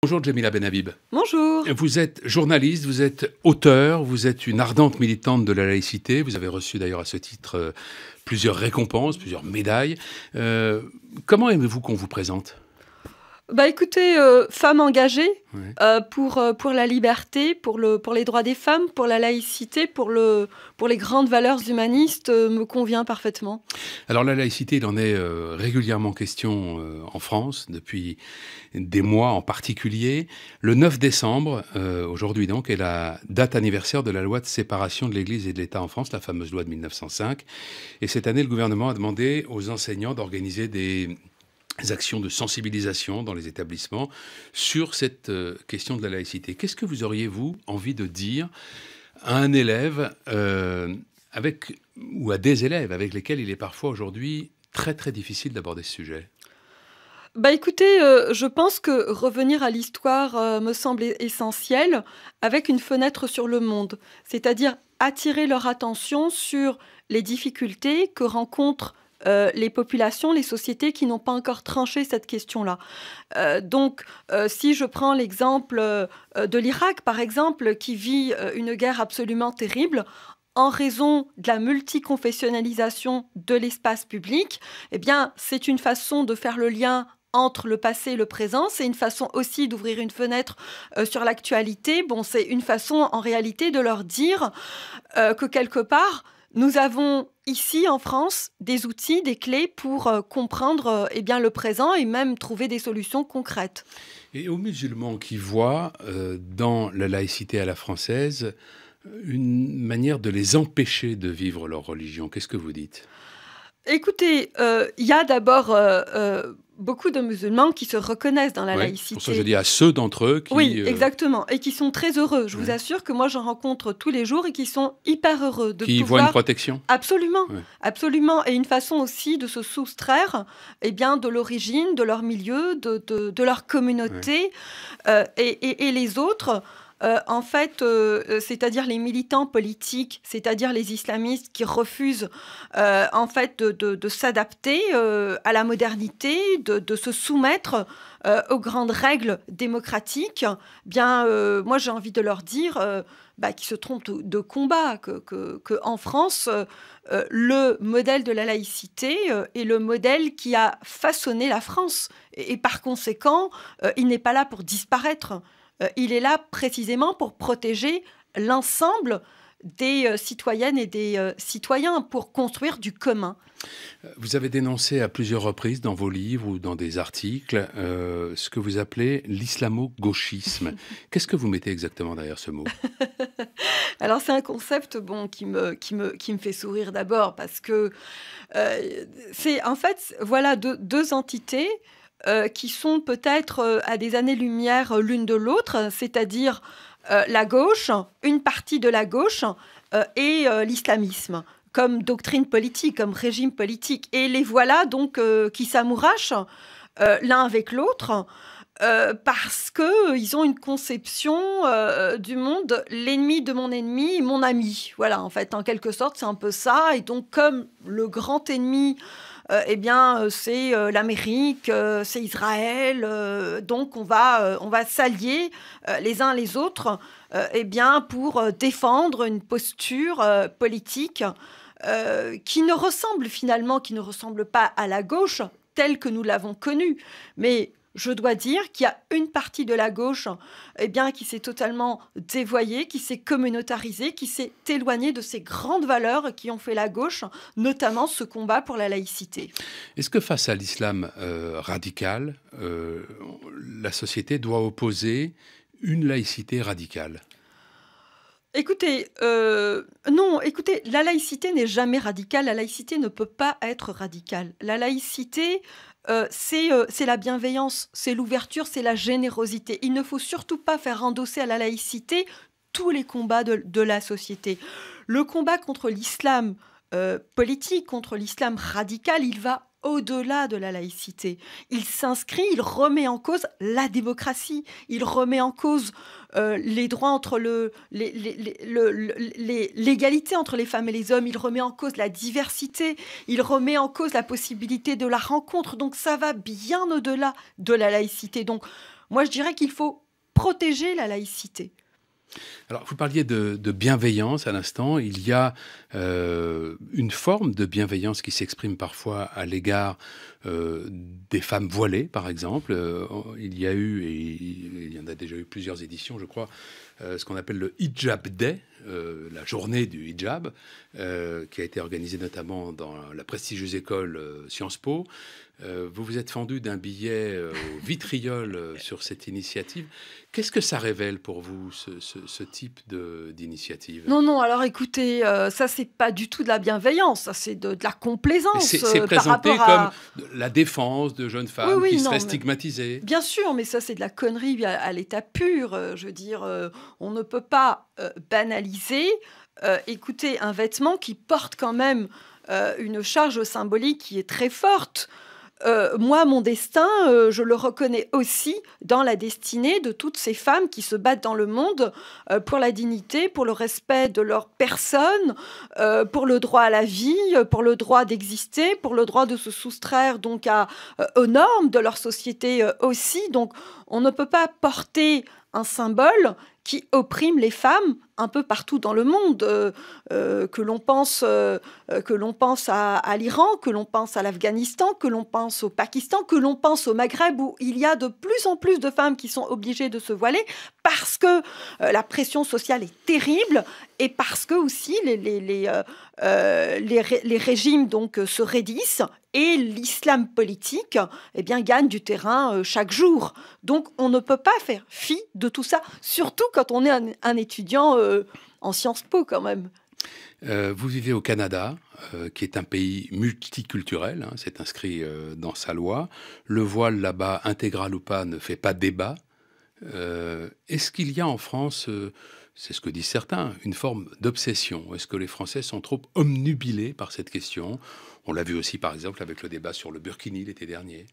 Bonjour Djamila Benhabib. Bonjour. Vous êtes journaliste, vous êtes auteur, vous êtes une ardente militante de la laïcité. Vous avez reçu d'ailleurs à ce titre plusieurs récompenses, plusieurs médailles. Comment aimez-vous qu'on vous présente ? Écoutez, femme engagée Ouais. pour la liberté, pour les droits des femmes, pour la laïcité, pour les grandes valeurs humanistes me convient parfaitement. Alors la laïcité, il en est régulièrement question en France, depuis des mois en particulier. Le 9 décembre, aujourd'hui donc, est la date anniversaire de la loi de séparation de l'Église et de l'État en France, la fameuse loi de 1905. Et cette année, le gouvernement a demandé aux enseignants d'organiser des actions de sensibilisation dans les établissements sur cette question de la laïcité. Qu'est-ce que vous auriez, vous, envie de dire à un élève ou à des élèves avec lesquels il est parfois aujourd'hui très très difficile d'aborder ce sujet ? Écoutez, je pense que revenir à l'histoire me semble essentiel avec une fenêtre sur le monde, c'est-à-dire attirer leur attention sur les difficultés que rencontrent les populations, les sociétés qui n'ont pas encore tranché cette question-là. Si je prends l'exemple de l'Irak, par exemple, qui vit une guerre absolument terrible, en raison de la multiconfessionnalisation de l'espace public, eh bien, c'est une façon de faire le lien entre le passé et le présent. C'est une façon aussi d'ouvrir une fenêtre sur l'actualité. C'est une façon, en réalité, de leur dire que quelque part, nous avons ici, en France, des outils, des clés pour comprendre le présent et même trouver des solutions concrètes. Et aux musulmans qui voient dans la laïcité à la française une manière de les empêcher de vivre leur religion, qu'est-ce que vous dites ? Écoutez, il y a d'abord beaucoup de musulmans qui se reconnaissent dans la laïcité. Pour ça, je dis à ceux d'entre eux qui... Oui, exactement, et qui sont très heureux. Je vous assure que moi, j'en rencontre tous les jours et qui sont hyper heureux de qui pouvoir... voient une protection ? Absolument, Ouais. absolument, et une façon aussi de se soustraire de l'origine, de leur milieu, de leur communauté, et les autres... c'est-à-dire les militants politiques, c'est-à-dire les islamistes qui refusent de s'adapter à la modernité, de se soumettre aux grandes règles démocratiques, moi j'ai envie de leur dire qu'ils se trompent de combat, que en France, le modèle de la laïcité est le modèle qui a façonné la France. Et par conséquent, il n'est pas là pour disparaître. Il est là précisément pour protéger l'ensemble des citoyennes et des citoyens, pour construire du commun. Vous avez dénoncé à plusieurs reprises dans vos livres ou dans des articles ce que vous appelez l'islamo-gauchisme. Qu'est-ce que vous mettez exactement derrière ce mot ? Alors c'est un concept qui me fait sourire d'abord parce que c'est en fait deux entités qui sont peut-être à des années-lumière l'une de l'autre, c'est-à-dire la gauche, une partie de la gauche et l'islamisme, comme doctrine politique, comme régime politique. Et les voilà donc qui s'amourachent l'un avec l'autre parce qu'ils ont une conception du monde, l'ennemi de mon ennemi, mon ami. Voilà, en fait, en quelque sorte, c'est un peu ça. Et donc, comme le grand ennemi... c'est l'Amérique, c'est Israël. Donc, on va s'allier les uns les autres pour défendre une posture politique qui ne ressemble pas à la gauche telle que nous l'avons connue. Mais je dois dire qu'il y a une partie de la gauche qui s'est totalement dévoyée, qui s'est communautarisée, qui s'est éloignée de ces grandes valeurs qui ont fait la gauche, notamment ce combat pour la laïcité. Est-ce que face à l'islam radical, la société doit opposer une laïcité radicale ? Écoutez, non, la laïcité n'est jamais radicale, la laïcité ne peut pas être radicale. La laïcité... c'est la bienveillance, c'est l'ouverture, c'est la générosité. Il ne faut surtout pas faire endosser à la laïcité tous les combats de la société. Le combat contre l'islam politique, contre l'islam radical, il va au-delà de la laïcité. Il s'inscrit, il remet en cause la démocratie, il remet en cause les droits entre l'égalité entre les femmes et les hommes, il remet en cause la diversité, il remet en cause la possibilité de la rencontre. Donc ça va bien au-delà de la laïcité. Donc Moi, je dirais qu'il faut protéger la laïcité. Alors, vous parliez de bienveillance à l'instant. Il y a une forme de bienveillance qui s'exprime parfois à l'égard des femmes voilées, par exemple. Il y a eu, et il y en a déjà eu plusieurs éditions, je crois, ce qu'on appelle le Hijab Day, la journée du hijab, qui a été organisée notamment dans la prestigieuse école Sciences Po. Vous vous êtes fendu d'un billet au vitriol sur cette initiative. Qu'est-ce que ça révèle pour vous, ce type d'initiative? Non, non, alors écoutez, ça, c'est pas du tout de la bienveillance, ça, c'est de la complaisance. C'est présenté comme la défense de jeunes femmes qui seraient stigmatisées. Bien sûr, mais ça, c'est de la connerie à l'état pur. Je veux dire, on ne peut pas banaliser, écoutez, un vêtement qui porte quand même une charge symbolique qui est très forte. Moi, mon destin, je le reconnais aussi dans la destinée de toutes ces femmes qui se battent dans le monde pour la dignité, pour le respect de leur personne, pour le droit à la vie, pour le droit d'exister, pour le droit de se soustraire donc aux normes de leur société aussi. Donc, on ne peut pas porter un symbole qui opprime les femmes un peu partout dans le monde, que l'on pense à l'Iran, que l'on pense à l'Afghanistan, que l'on pense au Pakistan, que l'on pense au Maghreb, où il y a de plus en plus de femmes qui sont obligées de se voiler parce que la pression sociale est terrible et parce que aussi les régimes donc se raidissent et l'islam politique gagne du terrain chaque jour. Donc on ne peut pas faire fi de tout ça, surtout quand on est un étudiant en Sciences Po quand même. Vous vivez au Canada, qui est un pays multiculturel, hein, c'est inscrit dans sa loi. Le voile là-bas, intégral ou pas, ne fait pas débat. Est-ce qu'il y a en France, c'est ce que disent certains, une forme d'obsession? Est-ce que les Français sont trop omnubilés par cette question? On l'a vu aussi par exemple avec le débat sur le burkini l'été dernier.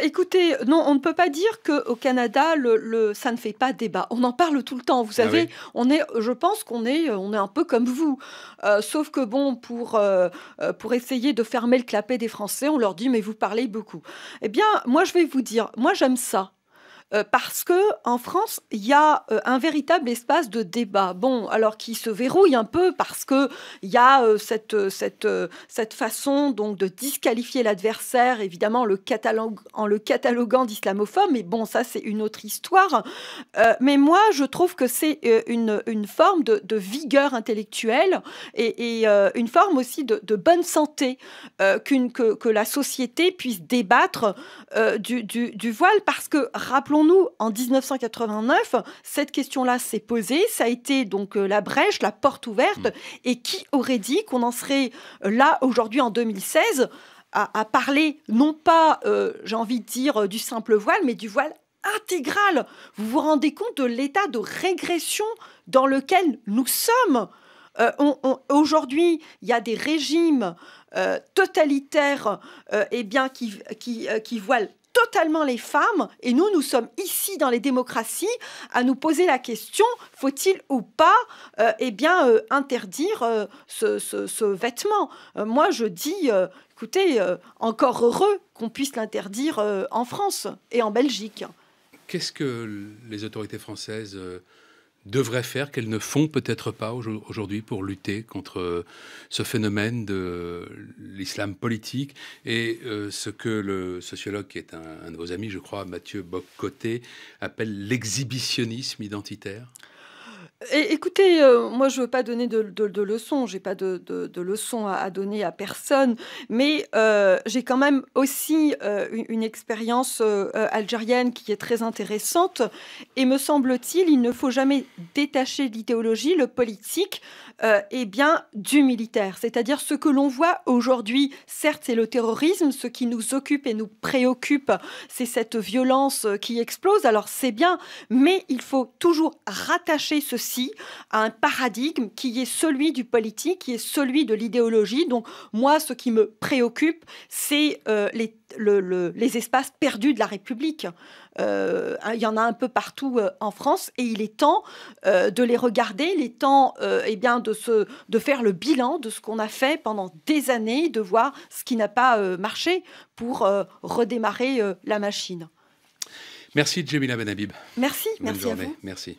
Écoutez, non, on ne peut pas dire qu'au Canada, ça ne fait pas débat. On en parle tout le temps. Vous savez, je pense qu'on est un peu comme vous. Sauf que bon, pour essayer de fermer le clapet des Français, on leur dit, mais vous parlez beaucoup. Eh bien, moi, je vais vous dire, moi, j'aime ça. Parce que en France, il y a un véritable espace de débat. Bon, alors qui se verrouille un peu parce que il y a cette façon donc de disqualifier l'adversaire, évidemment en le cataloguant d'islamophobe. Mais bon, ça c'est une autre histoire. Mais moi, je trouve que c'est une forme de vigueur intellectuelle et une forme aussi de bonne santé que la société puisse débattre du voile, parce que rappelons-nous, en 1989, cette question-là s'est posée, ça a été donc la brèche, la porte ouverte, et qui aurait dit qu'on en serait là aujourd'hui en 2016 à parler non pas, j'ai envie de dire, du simple voile, mais du voile intégral. Vous vous rendez compte de l'état de régression dans lequel nous sommes? Aujourd'hui, il y a des régimes totalitaires qui voilent totalement les femmes, et nous sommes ici dans les démocraties à nous poser la question, faut-il ou pas interdire ce vêtement? Moi je dis, écoutez, encore heureux qu'on puisse l'interdire en France et en Belgique. Qu'est-ce que les autorités françaises devraient faire, qu'elles ne font peut-être pas aujourd'hui pour lutter contre ce phénomène de l'islam politique et ce que le sociologue, qui est un de vos amis, je crois, Mathieu Bock-Côté, appelle l'exhibitionnisme identitaire? Écoutez, moi je veux pas donner de leçons, j'ai pas de leçons à donner à personne, mais j'ai quand même aussi une expérience algérienne qui est très intéressante, et me semble-t-il, il ne faut jamais détacher l'idéologie, le politique, du militaire. C'est-à-dire ce que l'on voit aujourd'hui, certes c'est le terrorisme, ce qui nous occupe et nous préoccupe, c'est cette violence qui explose, alors c'est bien, mais il faut toujours rattacher ceci à un paradigme qui est celui du politique, qui est celui de l'idéologie. Donc moi, ce qui me préoccupe, c'est les espaces perdus de la République. Il y en a un peu partout en France, et il est temps de les regarder, il est temps de faire le bilan de ce qu'on a fait pendant des années, de voir ce qui n'a pas marché pour redémarrer la machine. Merci Djemila Benhabib. Merci, Bonne merci à journée. vous. Merci.